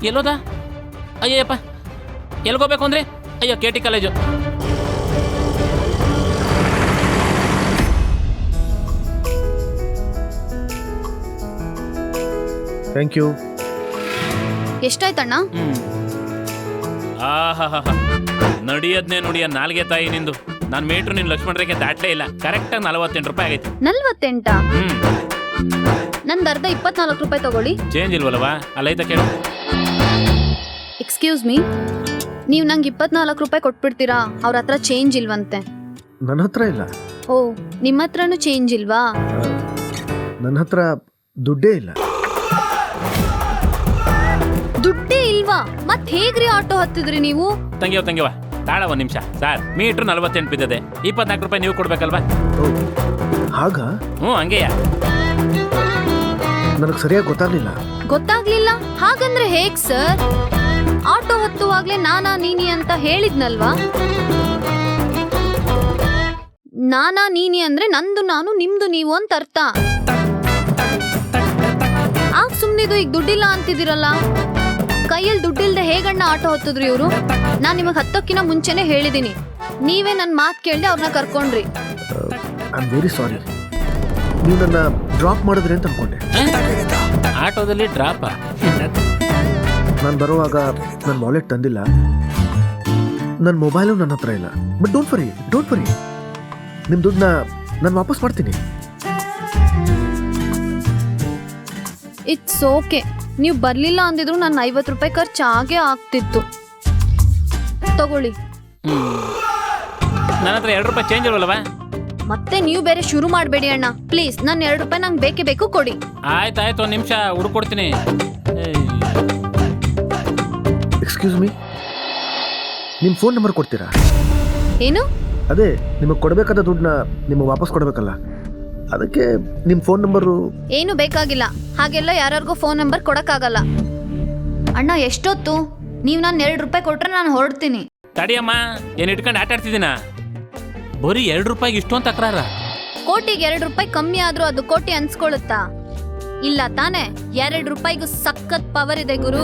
ಎಲ್ಲೋದ? ಅಯ್ಯಪ್ಪ, ಎಲ್ಗೋಬೇಕು ಅಂದರೆ? ಅಯ್ಯೋ, KT college. Thank you. ಎಷ್ಟಾಯ್ತಣ್ಣ? ಆಹಾ, ನಡಿಯದ್ನೇ ನುಡಿಯ ನಾಲ್ಗೆ ತಾಯಿ ನಿಂದು. ನಾನು ಮೀಟ್ರು ನಿನ್ನ ಲಕ್ಷ್ಮಣ ರೇಖೆ ದಾಟ್ಲೇ ಇಲ್ಲ. ಕರೆಕ್ಟಾಗಿ 48 ರೂಪಾಯಿ ಆಗೈತಿ. 48? ನಂದು ಅರ್ಧ 24 ರೂಪಾಯಿ ತಗೊಳ್ಳಿ. ಚೇಂಜ್ ಇಲ್ವಲ್ವಾ? ಅಲ್ಲೈತ ಕೇಳು. ಎಕ್ಸ್ಕ್ಯೂಸ್ ಮೀ, ನೀವು ನಂಗೆ 24 ರೂಪಾಯಿ ಕೊಟ್ಬಿಡ್ತೀರಾ? ಅವ್ರ ಹತ್ರ ಚೇಂಜ್ ಇಲ್ವಂತೆ. ನನ್ನ ಹತ್ರ ಇಲ್ಲ. ಓ, ನಿಮ್ಮ ಹತ್ರನೂ ಚೇಂಜ್ ಇಲ್ವಾ? ನನ್ನ ಹತ್ರ ದುಡ್ಡೇ ಇಲ್ಲ. ದುಡ್ಡೇ ಇಲ್ವಾ? ಮತ್ ಹೇಗ್ರಿ ಆಟೋ ಹತ್ತಿದ್ರಿ ನೀವು? ತಂಗಿಯವ ತಾಳ ಒಂದು ನಿಮಿಷ. Sir, metre 48 ಬಿದ್ದದೆ. 24 ರೂಪಾಯಿ ನೀವು ಕೊಡ್ಬೇಕಲ್ವಾ? ಹಾಗ? ಹಂಗೆಯಾ? ನನಗೆ ಸರಿಯಾಗಿ ಗೊತ್ತಾಗ್ಲಿಲ್ಲ. ಗೊತ್ತಾಗ್ಲಿಲ್ಲ? ಹಾಗಂದ್ರೆ ಹೇಗ್ ಸರ್? ಆಟೋ ಹತ್ತುವಾಗ್ಲೇ ನಾನಾ ನೀನಿ ಅಂತ ಹೇಳಿದ್ನಲ್ವಾ? ನಾನಾ ನೀನಿ ಅಂದ್ರೆ ನಂದು ನಾನು ನಿಮ್ದು ನೀವು ಅಂತ ಅರ್ಥ. ಆಗ ಸುಮ್ನಿದು, ಈಗ ದುಡ್ಡಿಲ್ಲ ಅಂತಿದಿರಲ್ಲ. ಕೈಯಲ್ಲಿ ದುಡ್ಡಿಲ್ದೆ ಹೇಗಣ್ಣ ಆಟೋ ಹತ್ತಿದ್ರು ಇವರು? ನಾನ್ ನಿಮಗ್ ಹತ್ತಕ್ಕಿನ ಮುಂಚೆನೆ ಹೇಳಿದೀನಿ. ನೀವೇ ನನ್ನ ಮಾತು ಕೇಳ್ದೆ ಅವ್ರನ್ನ ಕರ್ಕೊಂಡ್ರಿ. I am very sorry. ನೀವು ನನ್ನ ಡ್ರಾಪ್ ಮಾಡಿದ್ರಿ ಅಂತ ಅನ್ಕೊಂಡೆ. ಆಟೋದಲ್ಲಿ ಡ್ರಾಪ್? ನಾನು ಬರುವಾಗ ನನ್ನ ವಾಲೆಟ್ ತಂದಿಲ್ಲ, ನನ್ನ ಮೊಬೈಲು ನನ್ನ ಹತ್ರ ಇಲ್ಲ. ಬಟ್ ಡೋಂಟ್ ವರಿ, ನಿಮ್ಮ ದುಡ್ಡನ್ನ ನಾನು ವಾಪಸ್ ಮಾಡ್ತೀನಿ. It's okay. ನೀವು ಬರ್ಲಿಲ್ಲ ಅಂದಿದ್ರು ನನ್ನ 50 ರೂಪಾಯಿ ಖರ್ಚು ಆಗೇ ಆಗ್ತಿತ್ತು. ತಗೊಳ್ಳಿ. ನನ್ನ ಹತ್ರ 2 ರೂಪಾಯಿ ಚೇಂಜ್ ಇಲ್ವಲ್ವಾ? ಮತ್ತೆ ನೀವು ಬೇರೆ ಶುರು ಮಾಡಬೇಡಿ ಅಣ್ಣ, ಪ್ಲೀಸ್. ನನ್ನ 2 ರೂಪಾಯಿ ನಂಗೆ ಬೇಕೇ ಬೇಕು, ಕೊಡಿ. ಆಯ್ತಾಯ್ತು, ಒಂದು ನಿಮಿಷ ಹುಡುಕೊಡ್ತೀನಿ. ಎಕ್ಸ್ಕ್ಯೂಸ್ ಮೀ, ನಿಮ್ಮ ಫೋನ್ ನಂಬರ್ ಕೊಡ್ತೀರಾ? ಏನು? ಅದೇ, ನಿಮಗೆ ಕೊಡಬೇಕಾದ ದುಡ್ಡನ್ನ ನಿಮಗೆ ವಾಪಸ್ ಕೊಡಬೇಕಲ್ಲ, ಅದಕ್ಕೆ ನಿಮ್ಮ ಫೋನ್ ನಂಬರು. ಏನು ಬೇಕಾಗಿಲ್ಲ. ಹಾಗೆಲ್ಲ ಯಾರಿಗೂ ಫೋನ್ ನಂಬರ್ ಕೊಡಕ್ಕಾಗಲ್ಲ. ಅಣ್ಣ, ಎಷ್ಟೊತ್ತು? ನೀವು ನಾನು 2 ರೂಪಾಯಿ ಕೊಟ್ರೆ ನಾನು ಹೊರಡ್ತೀನಿ. ತಡಿಯಮ್ಮ, ಏನು ಇಟ್ಕೊಂಡು ಆಟ ಆಡ್ತಿದ್ದೀನ? ಬರೀ 2 ರೂಪಾಯಿಗೆ ಇಷ್ಟೊಂದು ತಕರಾರ? ಕೋಟಿಗೆ 2 ರೂಪಾಯಿ ಕಮ್ಮಿ ಆದ್ರೂ ಅದು ಕೋಟಿ ಅನ್ಸ್ಕೊಳುತ್ತಾ? ಇಲ್ಲ ತಾನೆ? 2 ರೂಪಾಯಿಗೂ ಸಖತ್ ಪವರ್ ಇದೆ ಗುರು.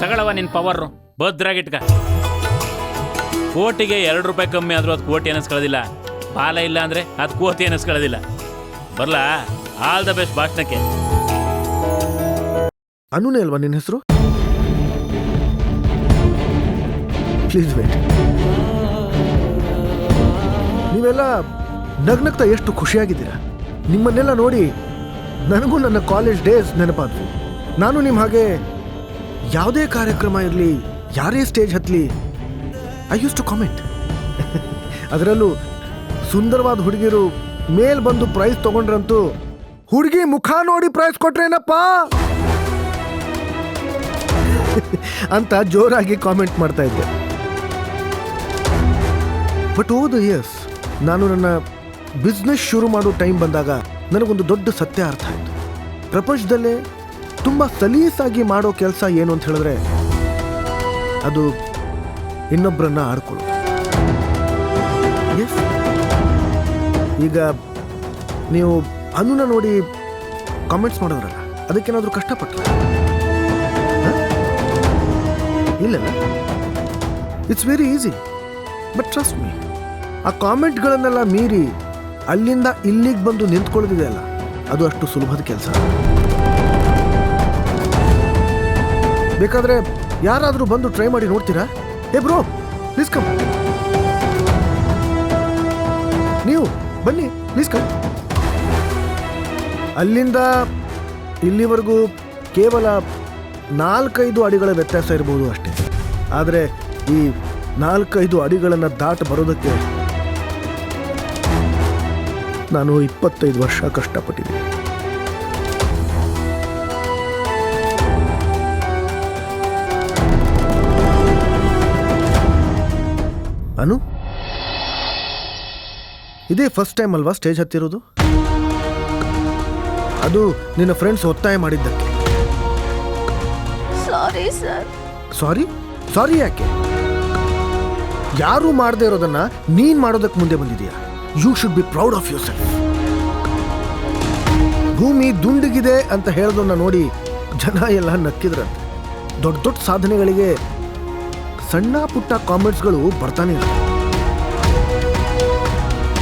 ತಗೊಳವ ನಿನ್ ಪವರ್, ಭದ್ರಾಗಿಟ್ಕ. ಕೋಟಿಗೆ 2 ರೂಪಾಯಿ ಕಮ್ಮಿ ಆದ್ರೂ ಅದು ಕೋಟಿ ಅನ್ನಿಸ್ಕೊಳ್ಳೋದಿಲ್ಲ. ಬಾಲ ಇಲ್ಲ ಅಂದ್ರೆ ಅದು ಕೋಟಿ ಅನ್ನಿಸ್ಕೊಳ್ಳೋದಿಲ್ಲ. ಬರ್ಲಾ? ಆಲ್ ದ ಬೆಸ್ಟ್ ಭಾಷಣಕ್ಕೆ. ಅನುನೇ ಅಲ್ವಾ ನಿನ್ನ ಹೆಸರು? Please wait. ನೀವೆಲ್ಲ ನಗ್ನಗ್ತಾ ಎಷ್ಟು ಖುಷಿಯಾಗಿದ್ದೀರಾ. ನಿಮ್ಮನ್ನೆಲ್ಲ ನೋಡಿ ನನಗೂ ನನ್ನ ಕಾಲೇಜ್ ಡೇಸ್ ನೆನಪಾದ್ವು. ನಾನು ನಿಮ್ಮ ಹಾಗೆ ಯಾವುದೇ ಕಾರ್ಯಕ್ರಮ ಇರಲಿ, ಯಾರೇ ಸ್ಟೇಜ್ ಹತ್ತಲಿ, ಐ ಯೂಸ್ ಟು ಕಾಮೆಂಟ್. ಅದರಲ್ಲೂ ಸುಂದರವಾದ ಹುಡುಗಿರು ಮೇಲ್ ಬಂದು ಪ್ರೈಸ್ ತಗೊಂಡ್ರಂತೂ, ಹುಡುಗಿ ಮುಖ ನೋಡಿ ಪ್ರೈಸ್ ಕೊಟ್ರೇನಪ್ಪ ಅಂತ ಜೋರಾಗಿ ಕಾಮೆಂಟ್ ಮಾಡ್ತಾ ಇದ್ದೆ. ಬಟ್ ಓವರ್ ದ ಇಯರ್ಸ್ ನಾನು ನನ್ನ ಬಿಸ್ನೆಸ್ ಶುರು ಮಾಡೋ ಟೈಮ್ ಬಂದಾಗ ನನಗೊಂದು ದೊಡ್ಡ ಸತ್ಯ ಅರ್ಥ ಆಯಿತು. ಪ್ರಪಂಚದಲ್ಲೇ ತುಂಬ ಸಲೀಸಾಗಿ ಮಾಡೋ ಕೆಲಸ ಏನು ಅಂತ ಹೇಳಿದ್ರೆ ಅದು ಇನ್ನೊಬ್ಬರನ್ನ ಆಡ್ಕೊಳ್ಳೋದು. ಎಸ್, ಈಗ ನೀವು ಅನುನ ನೋಡಿ ಕಾಮೆಂಟ್ಸ್ ಮಾಡೋದ್ರಲ್ಲ, ಅದಕ್ಕೇನಾದರೂ ಕಷ್ಟಪಟ್ಟ? ಇಲ್ಲಲ್ಲ, it's very easy. But trust me, ಆ ಕಾಮೆಂಟ್ಗಳನ್ನೆಲ್ಲ ಮೀರಿ ಅಲ್ಲಿಂದ ಇಲ್ಲಿಗೆ ಬಂದು ನಿಂತ್ಕೊಳ್ಳೋದಿದೆ ಅಲ್ಲ, ಅದು ಅಷ್ಟು ಸುಲಭದ ಕೆಲಸ. ಬೇಕಾದ್ರೆ ಯಾರಾದರೂ ಬಂದು ಟ್ರೈ ಮಾಡಿ ನೋಡ್ತೀರಾ? ಏ ಬ್ರೋ, ಪ್ಲೀಸ್ ಕಮ್. ನೀವು ಬನ್ನಿ, ಪ್ಲೀಸ್ ಕಮ್. ಅಲ್ಲಿಂದ ಇಲ್ಲಿವರೆಗೂ ಕೇವಲ 4-5 ಅಡಿಗಳ ವ್ಯತ್ಯಾಸ ಇರಬಹುದು ಅಷ್ಟೇ. ಆದರೆ ಈ 4-5 ಅಡಿಗಳನ್ನು ದಾಟ ಬರೋದಕ್ಕೆ ನಾನು 25 ವರ್ಷ ಕಷ್ಟಪಟ್ಟಿದ್ದೀನಿ. ಅನು, ಇದೇ ಫಸ್ಟ್ ಟೈಮ್ ಅಲ್ವಾ ಸ್ಟೇಜ್ ಹತ್ತಿರೋದು? ಅದು ನಿನ್ನ ಫ್ರೆಂಡ್ಸ್ ಒತ್ತಾಯ ಮಾಡಿದ್ದಕ್ಕೆ. Sorry sir. ಸಾರಿ ಯಾಕೆ? ಯಾರು ಮಾಡದೇ ಇರೋದನ್ನ ನೀನ್ ಮಾಡೋದಕ್ಕೆ ಮುಂದೆ ಬಂದಿದೀಯಾ. You should be proud of yourself. ಭೂಮಿ ದುಂಡಗಿದೆ ಅಂತ ಹೇಳೋದನ್ನ ನೋಡಿ ಜನ ಎಲ್ಲ ನಕ್ಕಿದ್ರಂತೆ. ದೊಡ್ಡ ದೊಡ್ಡ ಸಾಧನೆಗಳಿಗೆ ಸಣ್ಣ ಪುಟ್ಟ ಕಾಮೆಂಟ್ಸ್ಗಳು ಬರ್ತಾನೆ ಇರುತ್ತೆ.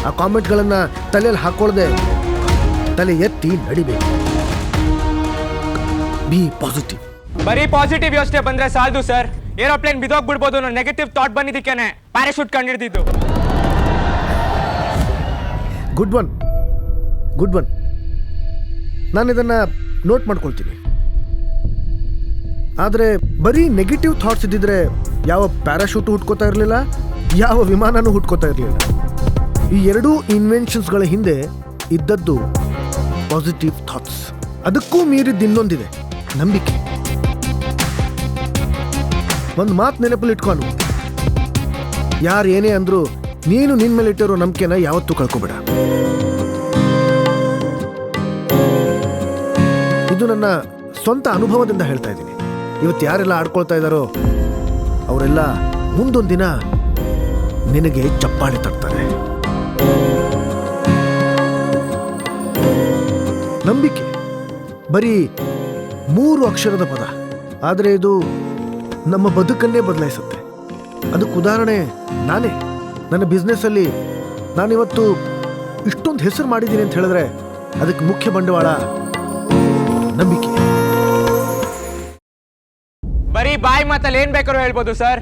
ಆ ಕಾಮೆಂಟ್ಗಳನ್ನ ತಲೆಯಲ್ಲಿ ಹಾಕೊಳ್ಳದೆ ತಲೆ ಎತ್ತಿ ನಡಿಬೇಕು. B positive. ಬರೀ ಪಾಸಿಟಿವ್ ಯೋಚನೆ ಬಂದ್ರೆ ಸಾಲದು ಸರ್. ಏರೋಪ್ಲೇನ್ ಬಿದೋಗ್ಬಿಡ್ಬೋದು ಅನ್ನೋ ನೆಗೆಟಿವ್ ಥಾಟ್ ಬಂದಿದ್ದಕ್ಕೇನೆ ಪ್ಯಾರಾಶೂಟ್ ಕಂಡಿಡ್ದಿದ್ದು. Good one, good one. ನಾನು ಇದನ್ನ ನೋಟ್ ಮಾಡ್ಕೊಳ್ತೀನಿ. ಆದರೆ ಬರೀ ನೆಗೆಟಿವ್ ಥಾಟ್ಸ್ ಇದ್ದಿದ್ರೆ ಯಾವ ಪ್ಯಾರಾಶೂಟು ಹುಟ್ಕೋತಾ ಇರಲಿಲ್ಲ, ಯಾವ ವಿಮಾನನೂ ಹುಟ್ಕೋತಾ ಇರಲಿಲ್ಲ. ಈ ಎರಡೂ ಇನ್ವೆನ್ಷನ್ಸ್ಗಳ ಹಿಂದೆ ಇದ್ದದ್ದು ಪಾಸಿಟಿವ್ ಥಾಟ್ಸ್. ಅದಕ್ಕೂ ಮೀರಿದ್ದು ಇನ್ನೊಂದಿದೆ, ನಂಬಿಕೆ. ಒಂದು ಮಾತು ನೆನಪಲ್ಲಿ ಇಟ್ಕೊಂಡು, ಯಾರು ಏನೇ ಅಂದ್ರು ನೀನು ನಿನ್ನ ಮೇಲೆ ಇಟ್ಟಿರೋ ನಂಬಿಕೆನ ಯಾವತ್ತೂ ಕಳ್ಕೊಬೇಡ. ಇದು ನನ್ನ ಸ್ವಂತ ಅನುಭವದಿಂದ ಹೇಳ್ತಾ ಇದ್ದೀನಿ. ಇವತ್ತು ಯಾರೆಲ್ಲ ಆಡ್ಕೊಳ್ತಾ ಇದ್ದಾರೋ ಅವರೆಲ್ಲ ಮುಂದೊಂದು ದಿನ ನಿನಗೆ ಚಪ್ಪಾಳೆ ತಟ್ತಾರೆ. ನಂಬಿಕೆ ಬರೀ 3 ಅಕ್ಷರದ ಪದ, ಆದರೆ ಇದು ನಮ್ಮ ಬದುಕನ್ನೇ ಬದಲಾಯಿಸುತ್ತೆ. ಅದಕ್ಕೆ ಉದಾಹರಣೆ ನಾನೇ. ನನ್ನ ಬಿಸ್ನೆಸ್ಸಲ್ಲಿ ನಾನಿವತ್ತು ಇಷ್ಟೊಂದು ಹೆಸರು ಮಾಡಿದ್ದೀನಿ ಅಂತ ಹೇಳಿದ್ರೆ ಅದಕ್ಕೆ ಮುಖ್ಯ ಬಂಡವಾಳ ನಂಬಿಕೆ. ಬರೀ ಬಾಯಿ ಮಾತಲ್ಲಿ ಏನ್ ಬೇಕಾದ್ರೂ ಹೇಳ್ಬೋದು ಸರ್.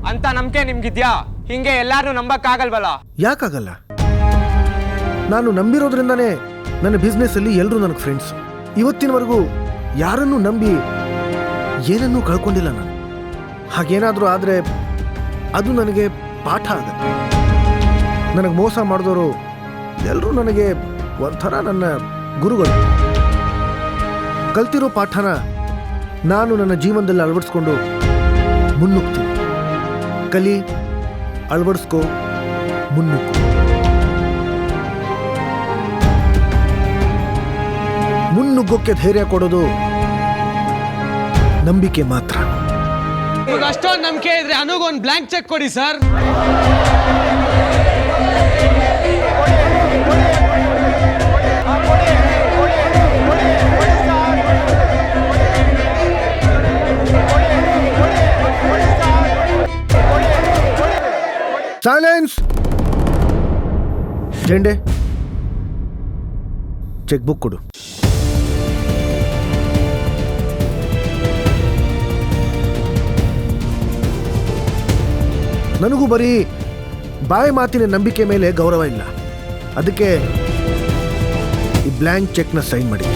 ಅಂತ ನಂಬಿಕೆ ನಿಮ್ಗಿದ್ಯಾ? ಹಿಂಗೆ ಎಲ್ಲಾರು ನಂಬಕ್ಕಾಗಲ್ವಲ್ಲ? ಯಾಕಾಗಲ್ಲ? ನಾನು ನಂಬಿರೋದ್ರಿಂದಾನೇ ನನ್ನ ಬಿಸ್ನೆಸ್ಸಲ್ಲಿ ಎಲ್ಲರೂ ನನಗೆ ಫ್ರೆಂಡ್ಸ್. ಇವತ್ತಿನವರೆಗೂ ಯಾರನ್ನೂ ನಂಬಿ ಏನನ್ನೂ ಕಳ್ಕೊಂಡಿಲ್ಲ ನಾನು. ಹಾಗೇನಾದರೂ ಆದರೆ ಅದು ನನಗೆ ಪಾಠ ಆಗುತ್ತೆ. ನನಗೆ ಮೋಸ ಮಾಡಿದವರು ಎಲ್ಲರೂ ನನಗೆ ಒಂಥರ ನನ್ನ ಗುರುಗಳು. ಕಲ್ತಿರೋ ಪಾಠನ ನಾನು ನನ್ನ ಜೀವನದಲ್ಲಿ ಅಳವಡಿಸ್ಕೊಂಡು ಮುನ್ನುಗ್ತೀನಿ. ಕಲಿ, ಅಳವಡಿಸ್ಕೋ, ಮುನ್ನುಗ್ಗು. ಮುನ್ನುಗ್ಗೋಕ್ಕೆ ಧೈರ್ಯ ಕೊಡೋದು ನಂಬಿಕೆ ಮಾತ್ರ. ಅಷ್ಟೊಂದು ನಂಬಿಕೆ ಇದ್ರೆ ಅನುಗೊಂದು ಬ್ಲಾಂಕ್ ಚೆಕ್ ಕೊಡಿ sir. Silence. Jende, cheque book ಕೊಡು. ನನಗೂ ಬರೀ ಬಾಯಿ ಮಾತಿನ ನಂಬಿಕೆ ಮೇಲೆ ಗೌರವ ಇಲ್ಲ. ಅದಕ್ಕೆ ಈ ಬ್ಲ್ಯಾಂಕ್ ಚೆಕ್ನ ಸೈನ್ ಮಾಡಿ.